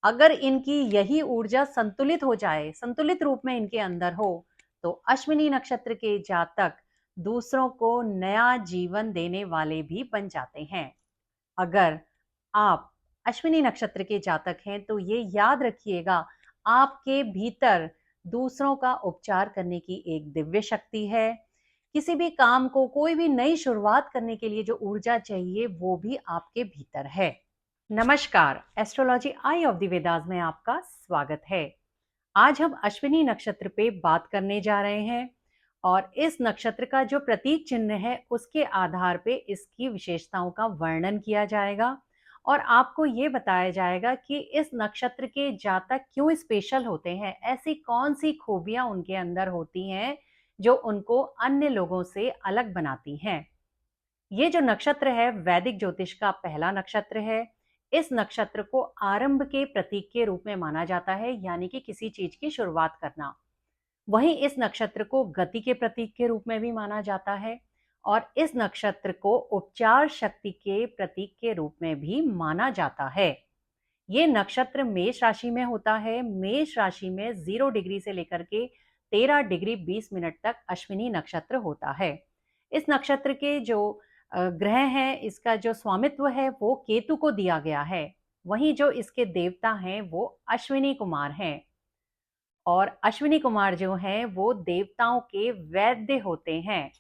अगर इनकी यही ऊर्जा संतुलित हो जाए, संतुलित रूप में इनके अंदर हो, तो अश्विनी नक्षत्र के जातक दूसरों को नया जीवन देने वाले भी बन जाते हैं। अगर आप अश्विनी नक्षत्र के जातक हैं तो ये याद रखिएगा, आपके भीतर दूसरों का उपचार करने की एक दिव्य शक्ति है। किसी भी काम को, कोई भी नई शुरुआत करने के लिए जो ऊर्जा चाहिए वो भी आपके भीतर है। नमस्कार, astrology I of the Vedas में आपका स्वागत है। आज हम अश्विनी नक्षत्र पे बात करने जा रहे हैं और इस नक्षत्र का जो प्रतीक चिन्ह है उसके आधार पे इसकी विशेषताओं का वर्णन किया जाएगा और आपको ये बताया जाएगा कि इस नक्षत्र के जातक क्यों स्पेशल होते हैं, ऐसी कौन सी खूबियां उनके अंदर होती हैं जो उनको अन्य लोगों से अलग बनाती हैं। ये जो नक्षत्र है वैदिक ज्योतिष का पहला नक्षत्र है। इस नक्षत्र को आरंभ के प्रतीक के रूप में माना जाता है, यानी कि किसी चीज की शुरुआत करना। वहीं इस नक्षत्र को गति के प्रतीक के रूप में भी माना जाता है और इस नक्षत्र को उपचार शक्ति के प्रतीक के रूप में भी माना जाता है। ये नक्षत्र मेष राशि में होता है। मेष राशि में 0 डिग्री से लेकर के 13 डिग्री 20 मिनट तक अश्विनी नक्षत्र होता है। इस नक्षत्र के जो ग्रह हैं, इसका जो स्वामित्व है वो केतु को दिया गया है। वहीं जो इसके देवता हैं वो अश्विनी कुमार हैं और अश्विनी कुमार जो हैं वो देवताओं के वैद्य होते हैं,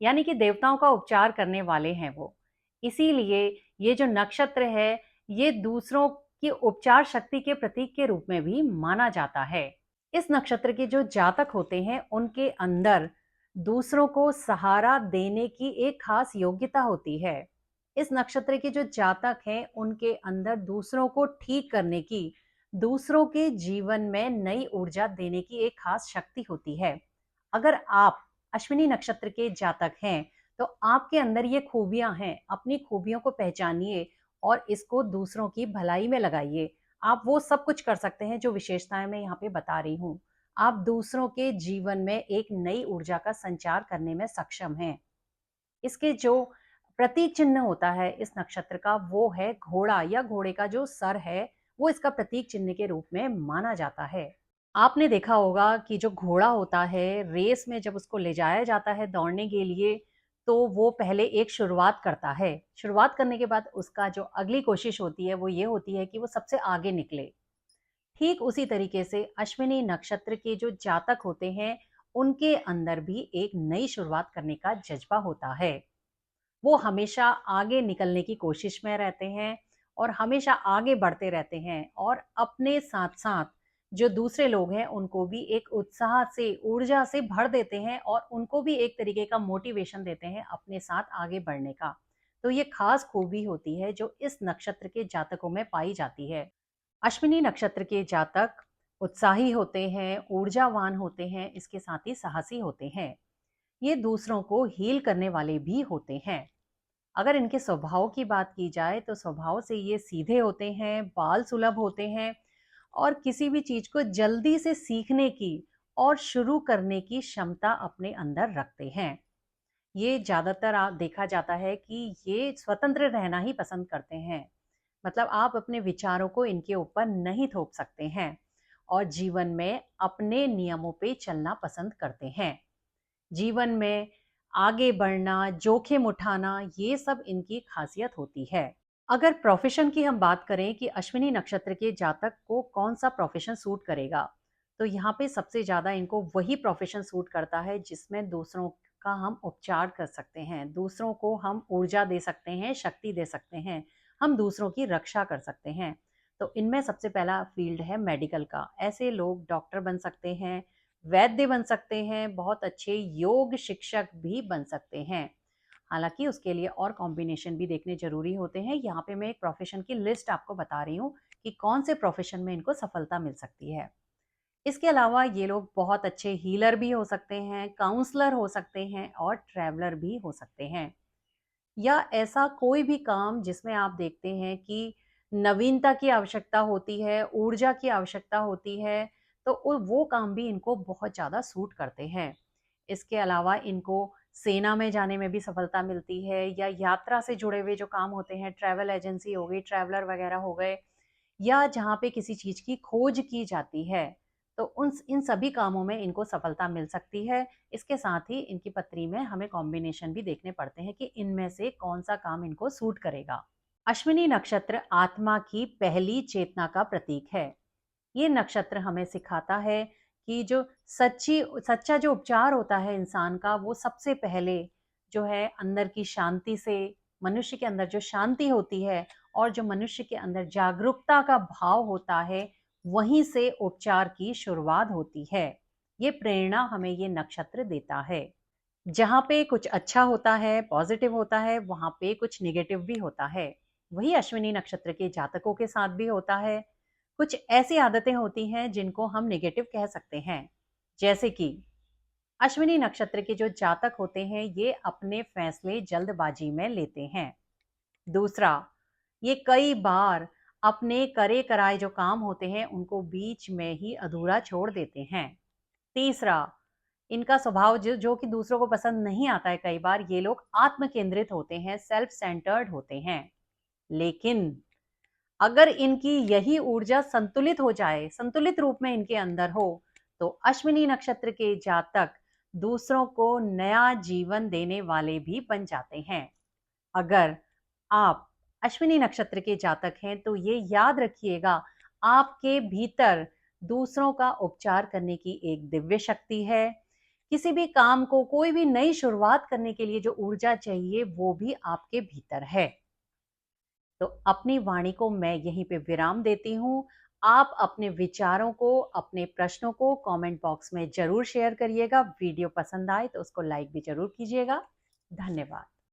यानी कि देवताओं का उपचार करने वाले हैं वो। इसीलिए ये जो नक्षत्र है ये दूसरों की उपचार शक्ति के प्रतीक के रूप में भी माना जाता है। इस नक्षत्र के जो जातक होते हैं उनके अंदर दूसरों को सहारा देने की एक खास योग्यता होती है। इस नक्षत्र के जो जातक हैं उनके अंदर दूसरों को ठीक करने की, दूसरों के जीवन में नई ऊर्जा देने की एक खास शक्ति होती है। अगर आप अश्विनी नक्षत्र के जातक हैं तो आपके अंदर ये खूबियां हैं, अपनी खूबियों को पहचानिए और इसको दूसरों की भलाई में लगाइए। आप वो सब कुछ कर सकते हैं जो विशेषताएं मैं यहाँ पे बता रही हूँ। आप दूसरों के जीवन में एक नई ऊर्जा का संचार करने में सक्षम हैं। इसके जो प्रतीक चिन्ह होता है इस नक्षत्र का वो है घोड़ा, या घोड़े का जो सर है वो इसका प्रतीक चिन्ह के रूप में माना जाता है। आपने देखा होगा कि जो घोड़ा होता है रेस में जब उसको ले जाया जाता है दौड़ने के लिए, तो वो पहले एक शुरुआत करता है। शुरुआत करने के बाद उसका जो अगली कोशिश होती है वो ये होती है कि वो सबसे आगे निकले। ठीक उसी तरीके से अश्विनी नक्षत्र के जो जातक होते हैं उनके अंदर भी एक नई शुरुआत करने का जज्बा होता है। वो हमेशा आगे निकलने की कोशिश में रहते हैं और हमेशा आगे बढ़ते रहते हैं और अपने साथ साथ जो दूसरे लोग हैं उनको भी एक उत्साह से, ऊर्जा से भर देते हैं और उनको भी एक तरीके का मोटिवेशन देते हैं अपने साथ आगे बढ़ने का। तो ये खास खूबी होती है जो इस नक्षत्र के जातकों में पाई जाती है। अश्विनी नक्षत्र के जातक उत्साही होते हैं, ऊर्जावान होते हैं, इसके साथ ही साहसी होते हैं। ये दूसरों को हील करने वाले भी होते हैं। अगर इनके स्वभाव की बात की जाए तो स्वभाव से ये सीधे होते हैं, बाल सुलभ होते हैं और किसी भी चीज को जल्दी से सीखने की और शुरू करने की क्षमता अपने अंदर रखते हैं। ये ज्यादातर देखा जाता है कि ये स्वतंत्र रहना ही पसंद करते हैं। मतलब आप अपने विचारों को इनके ऊपर नहीं थोप सकते हैं और जीवन में अपने नियमों पे चलना पसंद करते हैं। जीवन में आगे बढ़ना, जोखिम उठाना, ये सब इनकी खासियत होती है। अगर प्रोफेशन की हम बात करें कि अश्विनी नक्षत्र के जातक को कौन सा प्रोफेशन सूट करेगा, तो यहाँ पे सबसे ज़्यादा इनको वही प्रोफेशन सूट करता है जिसमें दूसरों का हम उपचार कर सकते हैं, दूसरों को हम ऊर्जा दे सकते हैं, शक्ति दे सकते हैं, हम दूसरों की रक्षा कर सकते हैं। तो इनमें सबसे पहला फील्ड है मेडिकल का। ऐसे लोग डॉक्टर बन सकते हैं, वैद्य बन सकते हैं, बहुत अच्छे योग शिक्षक भी बन सकते हैं। हालांकि उसके लिए और कॉम्बिनेशन भी देखने जरूरी होते हैं। यहाँ पे मैं एक प्रोफेशन की लिस्ट आपको बता रही हूँ कि कौन से प्रोफेशन में इनको सफलता मिल सकती है। इसके अलावा ये लोग बहुत अच्छे हीलर भी हो सकते हैं, काउंसलर हो सकते हैं और ट्रैवलर भी हो सकते हैं। या ऐसा कोई भी काम जिसमें आप देखते हैं कि नवीनता की आवश्यकता होती है, ऊर्जा की आवश्यकता होती है, तो वो काम भी इनको बहुत ज़्यादा सूट करते हैं। इसके अलावा इनको सेना में जाने में भी सफलता मिलती है, या यात्रा से जुड़े हुए जो काम होते हैं, ट्रैवल एजेंसी हो गई, ट्रैवलर वगैरह हो गए, या जहाँ पे किसी चीज की खोज की जाती है, तो उन इन सभी कामों में इनको सफलता मिल सकती है। इसके साथ ही इनकी पत्री में हमें कॉम्बिनेशन भी देखने पड़ते हैं कि इनमें से कौन सा काम इनको सूट करेगा। अश्विनी नक्षत्र आत्मा की पहली चेतना का प्रतीक है। ये नक्षत्र हमें सिखाता है कि जो सच्चा जो उपचार होता है इंसान का, वो सबसे पहले जो है अंदर की शांति से, मनुष्य के अंदर जो शांति होती है और जो मनुष्य के अंदर जागरूकता का भाव होता है, वहीं से उपचार की शुरुआत होती है। ये प्रेरणा हमें ये नक्षत्र देता है। जहाँ पे कुछ अच्छा होता है, पॉजिटिव होता है, वहाँ पे कुछ नेगेटिव भी होता है। वही अश्विनी नक्षत्र के जातकों के साथ भी होता है। कुछ ऐसी आदतें होती हैं जिनको हम नेगेटिव कह सकते हैं। जैसे कि अश्विनी नक्षत्र के जो जातक होते हैं, ये अपने फैसले जल्दबाजी में लेते हैं। दूसरा, ये कई बार अपने करे कराए जो काम होते हैं, उनको बीच में ही अधूरा छोड़ देते हैं। तीसरा, इनका स्वभाव जो कि दूसरों को पसंद नहीं आता है, कई बार ये लोग आत्म केंद्रित होते हैं, सेल्फ सेंटर्ड होते हैं। लेकिन अगर इनकी यही ऊर्जा संतुलित हो जाए, संतुलित रूप में इनके अंदर हो, तो अश्विनी नक्षत्र के जातक दूसरों को नया जीवन देने वाले भी बन जाते हैं। अगर आप अश्विनी नक्षत्र के जातक हैं, तो ये याद रखिएगा, आपके भीतर दूसरों का उपचार करने की एक दिव्य शक्ति है। किसी भी काम को, कोई भी नई शुरुआत करने के लिए जो ऊर्जा चाहिए, वो भी आपके भीतर है। तो अपनी वाणी को मैं यहीं पे विराम देती हूँ। आप अपने विचारों को, अपने प्रश्नों को कमेंट बॉक्स में जरूर शेयर करिएगा। वीडियो पसंद आए तो उसको लाइक भी जरूर कीजिएगा। धन्यवाद।